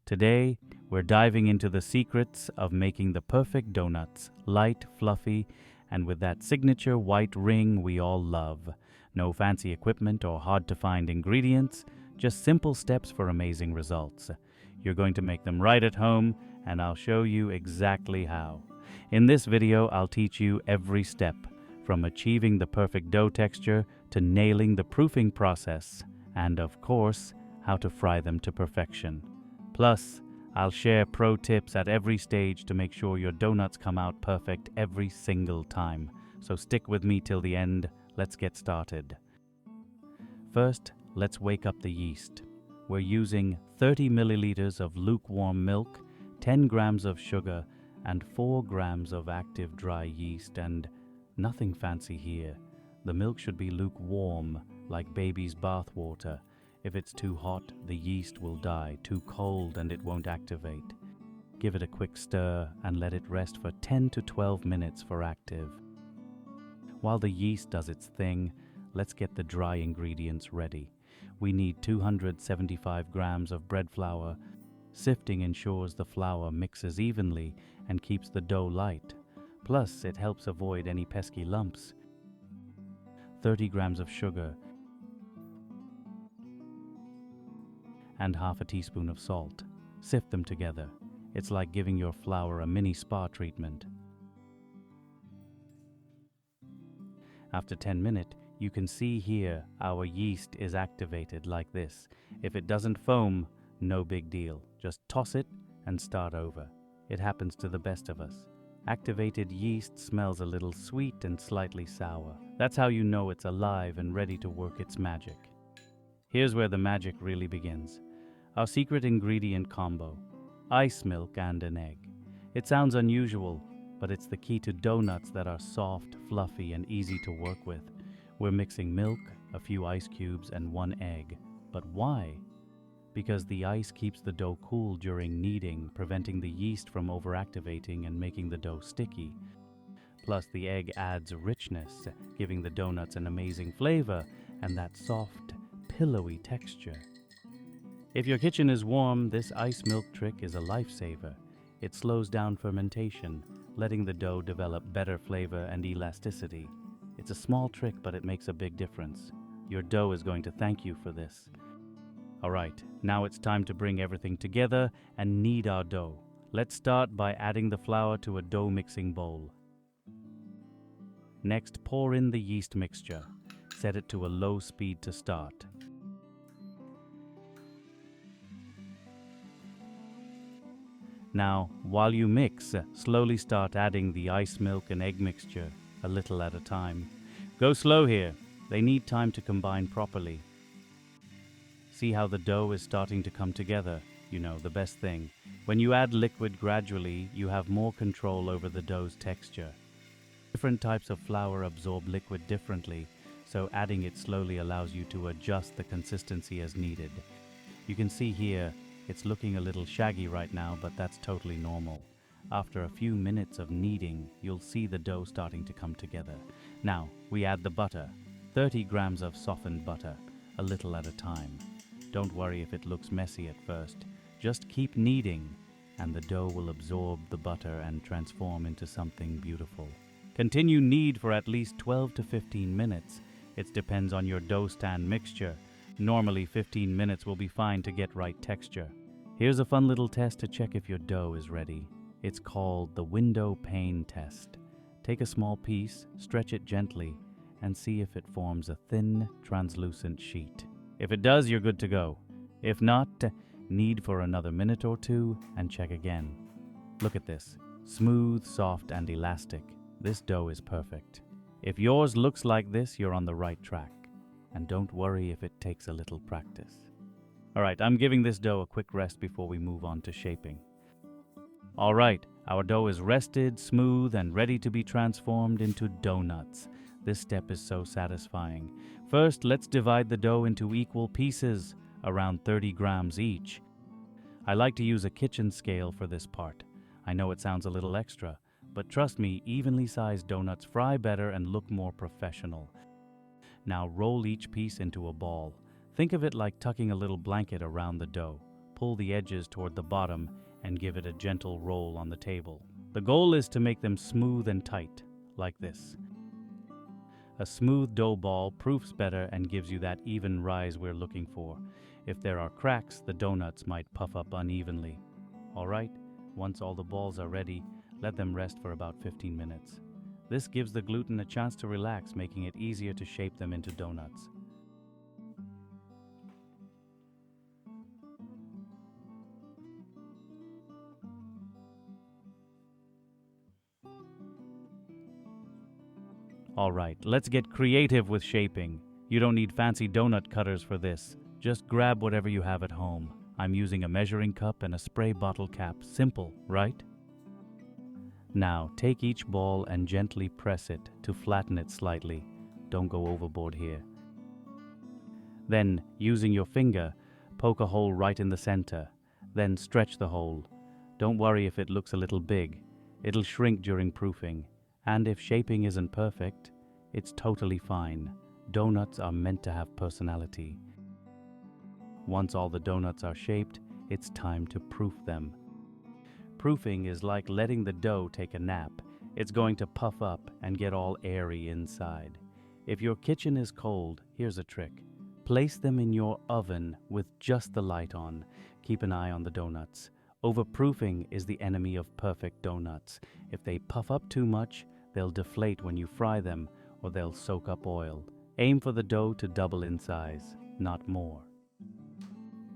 Today, we're diving into the secrets of making the perfect doughnuts, light, fluffy, and with that signature white ring we all love. No fancy equipment or hard-to-find ingredients, just simple steps for amazing results. You're going to make them right at home, and I'll show you exactly how. In this video, I'll teach you every step, from achieving the perfect dough texture to nailing the proofing process, and of course, how to fry them to perfection. Plus, I'll share pro tips at every stage to make sure your doughnuts come out perfect every single time. So stick with me till the end. Let's get started. First, let's wake up the yeast. We're using 30 milliliters of lukewarm milk, 10 grams of sugar, and 4 grams of active dry yeast, and nothing fancy here. The milk should be lukewarm, like baby's bath water. If it's too hot, the yeast will die. Too cold and it won't activate. Give it a quick stir and let it rest for 10 to 12 minutes for active. While the yeast does its thing, let's get the dry ingredients ready. We need 275 grams of bread flour. Sifting ensures the flour mixes evenly and keeps the dough light. Plus, it helps avoid any pesky lumps. 30 grams of sugar and half a teaspoon of salt. Sift them together. It's like giving your flour a mini spa treatment. After 10 minutes, you can see here our yeast is activated like this. If it doesn't foam, no big deal. Just toss it and start over. It happens to the best of us. Activated yeast smells a little sweet and slightly sour. That's how you know it's alive and ready to work its magic. Here's where the magic really begins. Our secret ingredient combo, ice milk and an egg. It sounds unusual, but it's the key to doughnuts that are soft, fluffy, and easy to work with. We're mixing milk, a few ice cubes, and 1 egg. But why? Because the ice keeps the dough cool during kneading, preventing the yeast from overactivating and making the dough sticky. Plus, the egg adds richness, giving the doughnuts an amazing flavor and that soft, pillowy texture. If your kitchen is warm, this ice milk trick is a lifesaver. It slows down fermentation, letting the dough develop better flavor and elasticity. It's a small trick, but it makes a big difference. Your dough is going to thank you for this. Alright, now it's time to bring everything together and knead our dough. Let's start by adding the flour to a dough mixing bowl. Next, pour in the yeast mixture. Set it to a low speed to start. Now, while you mix, slowly start adding the ice milk and egg mixture, a little at a time. Go slow here. They need time to combine properly. See how the dough is starting to come together? You know, the best thing. When you add liquid gradually, you have more control over the dough's texture. Different types of flour absorb liquid differently, so adding it slowly allows you to adjust the consistency as needed. You can see here, it's looking a little shaggy right now, but that's totally normal. After a few minutes of kneading, you'll see the dough starting to come together. Now, we add the butter. 30 grams of softened butter, a little at a time. Don't worry if it looks messy at first. Just keep kneading, and the dough will absorb the butter and transform into something beautiful. Continue knead for at least 12 to 15 minutes. It depends on your dough stand mixture. Normally 15 minutes will be fine to get right texture. Here's a fun little test to check if your dough is ready. It's called the window pane test. Take a small piece, stretch it gently, and see if it forms a thin, translucent sheet. If it does, you're good to go. If not, knead for another minute or two and check again. Look at this. Smooth, soft, and elastic. This dough is perfect. If yours looks like this, you're on the right track. And don't worry if it takes a little practice. Alright, I'm giving this dough a quick rest before we move on to shaping. Alright, our dough is rested, smooth, and ready to be transformed into doughnuts. This step is so satisfying. First, let's divide the dough into equal pieces, around 30 grams each. I like to use a kitchen scale for this part. I know it sounds a little extra, but trust me, evenly sized doughnuts fry better and look more professional. Now roll each piece into a ball. Think of it like tucking a little blanket around the dough. pull the edges toward the bottom and give it a gentle roll on the table. The goal is to make them smooth and tight, like this. A smooth dough ball proofs better and gives you that even rise we're looking for. If there are cracks, the doughnuts might puff up unevenly. Alright, once all the balls are ready, let them rest for about 15 minutes. This gives the gluten a chance to relax, making it easier to shape them into doughnuts. Alright, let's get creative with shaping. You don't need fancy donut cutters for this. Just grab whatever you have at home. I'm using a measuring cup and a spray bottle cap. Simple, right? Now, take each ball and gently press it to flatten it slightly. Don't go overboard here. Then, using your finger, poke a hole right in the center. Then stretch the hole. Don't worry if it looks a little big. It'll shrink during proofing. And if shaping isn't perfect, it's totally fine. Doughnuts are meant to have personality. Once all the doughnuts are shaped, it's time to proof them. Proofing is like letting the dough take a nap. It's going to puff up and get all airy inside. If your kitchen is cold, here's a trick. Place them in your oven with just the light on. Keep an eye on the doughnuts. Overproofing is the enemy of perfect doughnuts. If they puff up too much, they'll deflate when you fry them, or they'll soak up oil. Aim for the dough to double in size, not more.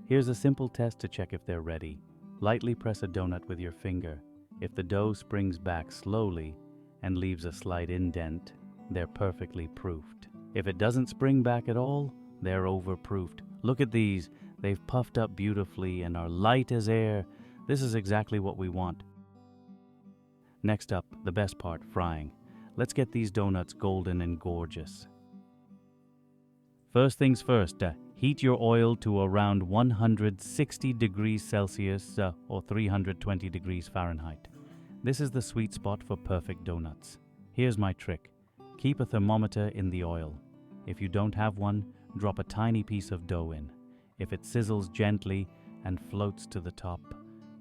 Here's a simple test to check if they're ready. Lightly press a donut with your finger. If the dough springs back slowly and leaves a slight indent, they're perfectly proofed. If it doesn't spring back at all, they're overproofed. Look at these. They've puffed up beautifully and are light as air. This is exactly what we want. Next up, the best part, frying. Let's get these donuts golden and gorgeous. First things first, heat your oil to around 160 degrees Celsius or 320 degrees Fahrenheit. This is the sweet spot for perfect donuts. Here's my trick. Keep a thermometer in the oil. If you don't have one, drop a tiny piece of dough in. If it sizzles gently and floats to the top,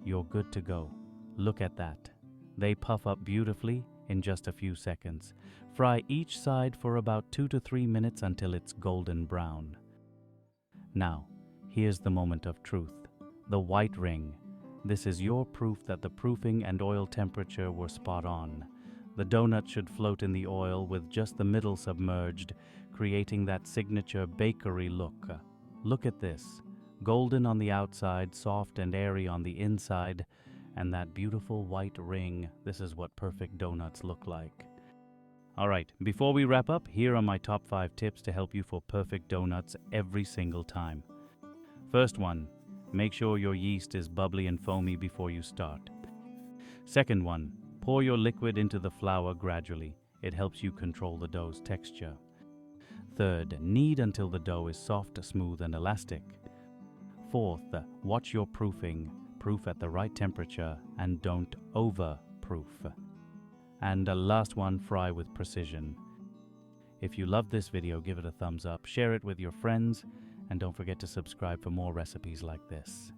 you're good to go. Look at that. They puff up beautifully in just a few seconds. Fry each side for about 2 to 3 minutes until it's golden brown. Now, here's the moment of truth. The white ring. This is your proof that the proofing and oil temperature were spot on. The donut should float in the oil with just the middle submerged, creating that signature bakery look. Look at this. Golden on the outside, soft and airy on the inside, and that beautiful white ring. This is what perfect donuts look like. Alright, before we wrap up, here are my top 5 tips to help you for perfect donuts every single time. First one, make sure your yeast is bubbly and foamy before you start. Second one, pour your liquid into the flour gradually. It helps you control the dough's texture. Third, knead until the dough is soft, smooth, and elastic. Fourth, watch your proofing. Proof at the right temperature and don't over-proof. And the last one, fry with precision. If you love this video, give it a thumbs up, share it with your friends, and don't forget to subscribe for more recipes like this.